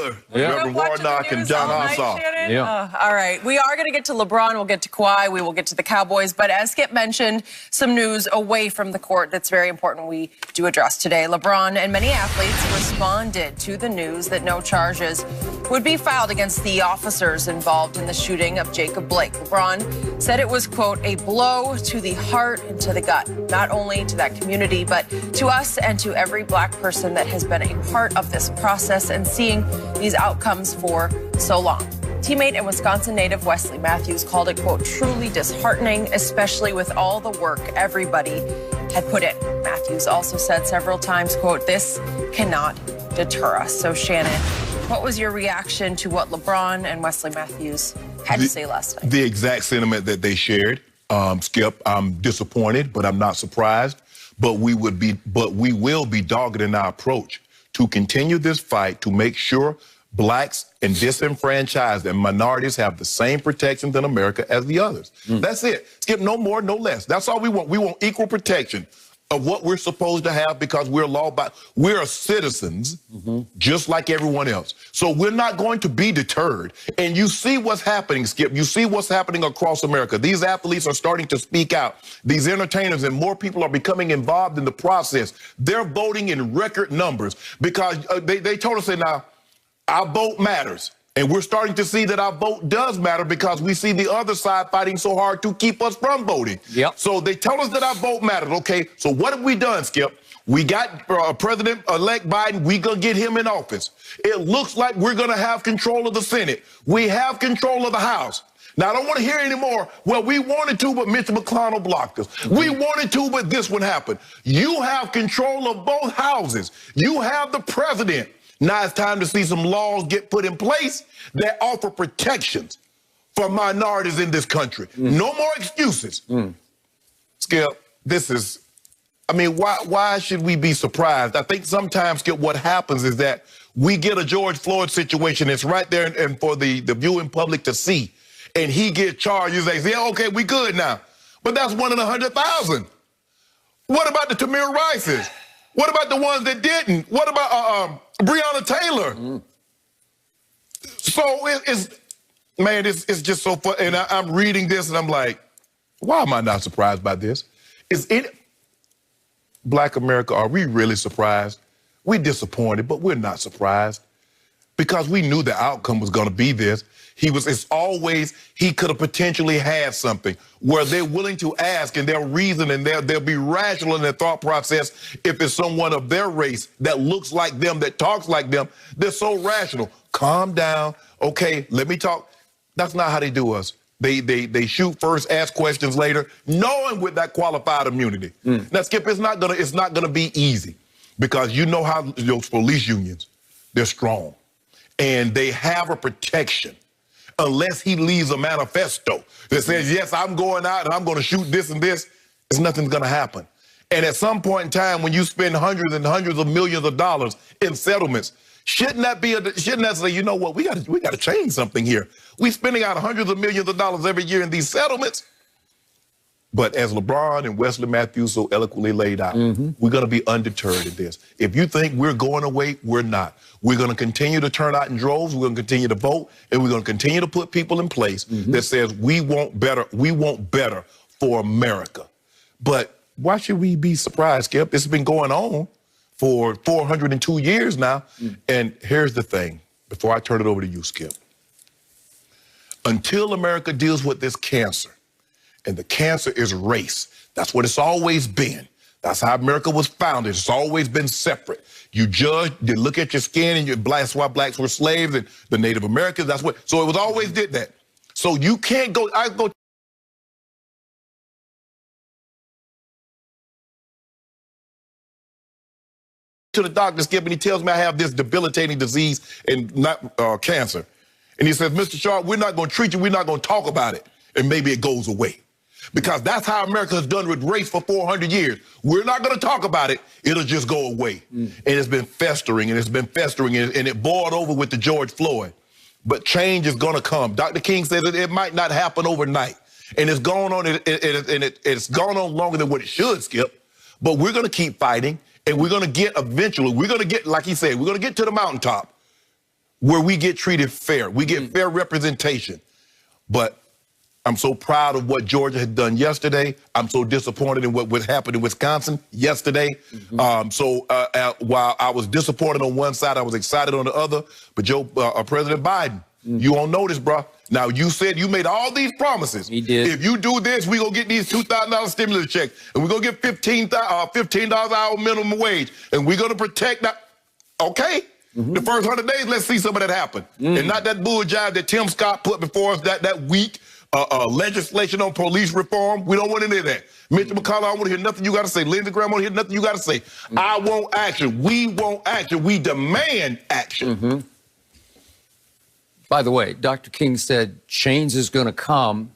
Miller. Remember Warnock and John Ossoff. Yeah. All right. We are going to get to LeBron. We'll get to Kawhi. We will get to the Cowboys. But as Skip mentioned, some news away from the court that's very important we do address today. LeBron and many athletes responded to the news that no charges would be filed against the officers involved in the shooting of Jacob Blake. LeBron said it was, quote, a blow to the heart and to the gut, not only to that community, but to us and to every black person that has been a part of this process and seeing these outcomes for so long. Teammate and Wisconsin native Wesley Matthews called it, quote, truly disheartening, especially with all the work everybody had put in. Matthews also said several times, quote, this cannot deter us. So, Shannon, what was your reaction to what LeBron and Wesley Matthews had to say last night? The exact sentiment that they shared. Skip, I'm disappointed, but I'm not surprised. But we will be dogged in our approach to continue this fight to make sure blacks and disenfranchised and minorities have the same protections in America as the others. That's it. Skip, no more, no less. That's all we want. We want equal protection of what we're supposed to have because we're citizens just like everyone else. So we're not going to be deterred. And you see what's happening, Skip. You see what's happening across America. These athletes are starting to speak out. These entertainers and more people are becoming involved in the process. They're voting in record numbers because they told us that now our vote matters. And we're starting to see that our vote does matter because we see the other side fighting so hard to keep us from voting. So they tell us that our vote matters. Okay, so what have we done, Skip? We got President-elect Biden. We're going to get him in office. It looks like we're going to have control of the Senate. We have control of the House. Now, I don't want to hear anymore, well, we wanted to, but Mitch McConnell blocked us. We wanted to, but this one happened. You have control of both houses. You have the president. Now it's time to see some laws get put in place that offer protections for minorities in this country. No more excuses. Skip, why should we be surprised? I think sometimes, Skip, what happens is that we get a George Floyd situation. It's right there and for the viewing public to see. And he gets charged. You say, yeah, okay, we good now. But that's 1 in 100,000. What about the Tamir Rices? What about the ones that didn't? What about Breonna Taylor? So it's just so fun. And I'm reading this and I'm like, why am I not surprised by this? Black America, are we really surprised? We're disappointed, but we're not surprised because we knew the outcome was going to be this. He could have potentially had something where they're willing to ask and they'll reason and they'll be rational in their thought process if it's someone of their race that looks like them, that talks like them. They're so rational. Calm down. Okay, let me talk. That's not how they do us. They shoot first, ask questions later, knowing with that qualified immunity. Now, Skip, it's not gonna be easy because you know how those police unions, they're strong and they have a protection. Unless he leaves a manifesto that says, yes, I'm going out and I'm going to shoot this and this, nothing's going to happen. And at some point in time, when you spend hundreds and hundreds of millions of dollars in settlements, shouldn't that say, you know what, we got to change something here. We're spending out hundreds of millions of dollars every year in these settlements. But as LeBron and Wesley Matthews so eloquently laid out, we're going to be undeterred in this. If you think we're going away, we're not. We're going to continue to turn out in droves. We're going to continue to vote, and we're going to continue to put people in place that says we want better for America. But why should we be surprised, Skip? It's been going on for 402 years now. And here's the thing, before I turn it over to you, Skip. Until America deals with this cancer, and the cancer is race. That's what it's always been. That's how America was founded. It's always been separate. You judge, you look at your skin, and that's why blacks were slaves, and the Native Americans, so it was always did that. So you can't go, I go to the doctor, Skip, and he tells me I have this debilitating disease and not cancer. And he says, Mr. Sharp, we're not going to treat you. We're not going to talk about it. And maybe it goes away. Because that's how America has done with race for 400 years. We're not going to talk about it. It'll just go away. And it's been festering, and it boiled over with the George Floyd. But change is going to come. Dr. King says it might not happen overnight. And it's gone on, it's gone on longer than what it should, Skip. But we're going to keep fighting, and we're going to get eventually, like he said, we're going to get to the mountaintop. where we get treated fair. We get fair representation. But I'm so proud of what Georgia had done yesterday. I'm so disappointed in what happened in Wisconsin yesterday. While I was disappointed on one side, I was excited on the other. But President Biden, you won't notice, bro. Now, you said you made all these promises. He did. If you do this, we're going to get these $2,000 stimulus checks. And we're going to get $15 an hour minimum wage. And we're going to protect that. Okay. The first 100 days, let's see some of that happen. And not that bull jive that Tim Scott put before us that week. Legislation on police reform. We don't want any of that. Mitch McConnell, I don't want to hear nothing you got to say. Lindsey Graham, I want to hear nothing you got to say. I want action. We want action. We demand action. By the way, Dr. King said change is going to come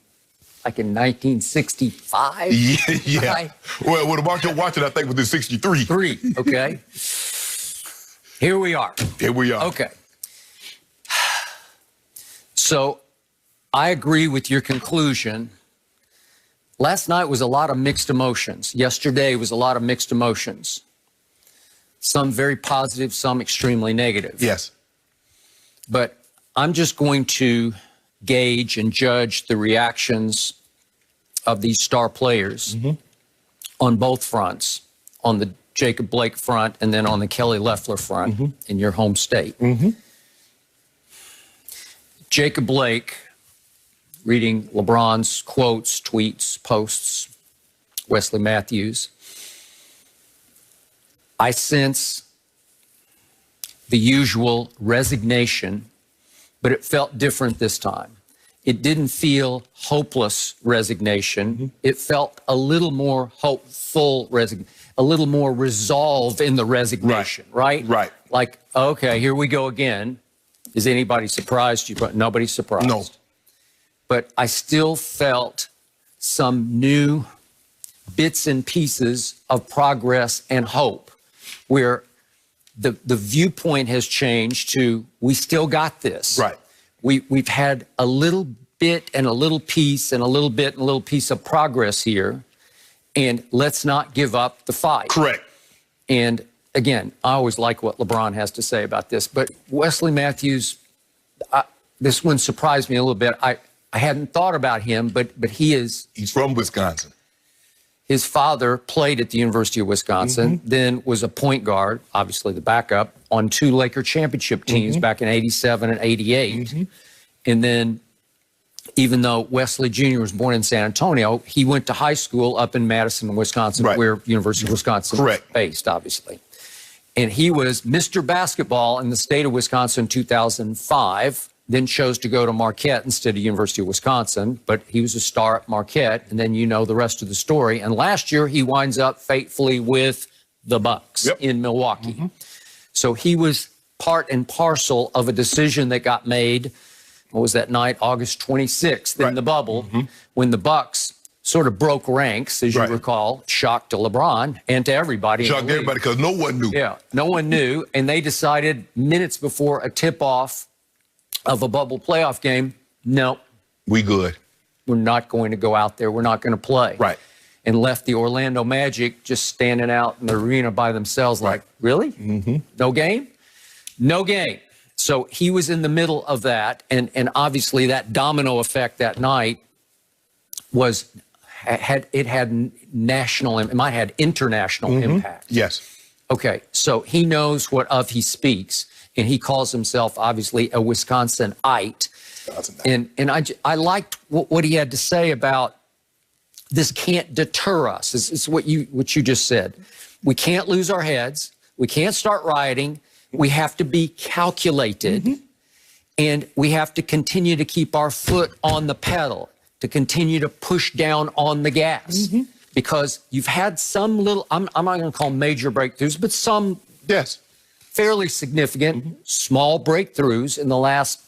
like in 1965. Yeah. Right? Well, the mark you're watching, I think, was in 63. Okay. Here we are. Here we are. Okay. So I agree with your conclusion. Last night was a lot of mixed emotions. Yesterday was a lot of mixed emotions. Some very positive, some extremely negative. Yes. But I'm just going to gauge and judge the reactions of these star players on both fronts, on the Jacob Blake front and then on the Kelly Loeffler front in your home state. Jacob Blake, reading LeBron's quotes, tweets, posts, Wesley Matthews, I sense the usual resignation, but it felt different this time. It didn't feel hopeless resignation. It felt a little more hopeful resignation, a little more resolve in the resignation, right? Right. Like, okay, here we go again. Is anybody surprised? Nobody's surprised. No. But I still felt some new bits and pieces of progress and hope where the viewpoint has changed to we still got this. Right. We've had a little bit and a little piece and a little bit and a little piece of progress here, and let's not give up the fight. Correct. And again, I always like what LeBron has to say about this, but Wesley Matthews, this one surprised me a little bit. I hadn't thought about him, but he's from Wisconsin. His father played at the University of Wisconsin, then was a point guard, obviously the backup, on 2 Laker championship teams back in '87 and '88. And then, even though Wesley Jr. was born in San Antonio, he went to high school up in Madison, Wisconsin, where University of Wisconsin is based, obviously. And he was Mr. Basketball in the state of Wisconsin in 2005. Then chose to go to Marquette instead of University of Wisconsin, but he was a star at Marquette, and then you know the rest of the story. And last year, he winds up faithfully with the Bucks in Milwaukee. So he was part and parcel of a decision that got made, what was that night, August 26th in the bubble, when the Bucks sort of broke ranks, as you recall, shocked to LeBron and to everybody. Shocked everybody because no one knew. Yeah, no one knew, and they decided minutes before a tip-off of a bubble playoff game, no. We good. We're not going to go out there. We're not going to play. Right. And left the Orlando Magic just standing out in the arena by themselves like, really? No game? No game. So he was in the middle of that. And obviously that domino effect that night had national, it might have international impact. Yes. Okay. So he knows what of he speaks. And he calls himself, obviously, a Wisconsinite. And I liked what he had to say about this can't deter us. It's what you just said. We can't lose our heads. We can't start rioting. We have to be calculated. And we have to continue to keep our foot on the pedal, to continue to push down on the gas. Because you've had some little, I'm not going to call them major breakthroughs, but some fairly significant small breakthroughs in the last,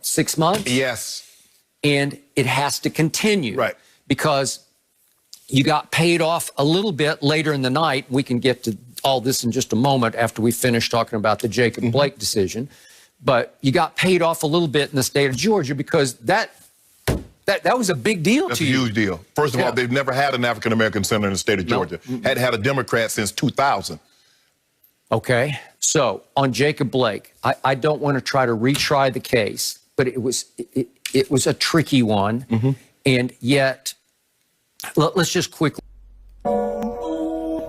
6 months? Yes. And it has to continue. Right. Because you got paid off a little bit later in the night. We can get to all this in just a moment after we finish talking about the Jacob Blake decision. But you got paid off a little bit in the state of Georgia because that was a big deal to you. That's a huge deal. First of all, they've never had an African-American senator in the state of Georgia. Hadn't had a Democrat since 2000. Okay. So on Jacob Blake, I don't want to try to retry the case, but it was a tricky one. And yet, let's just quickly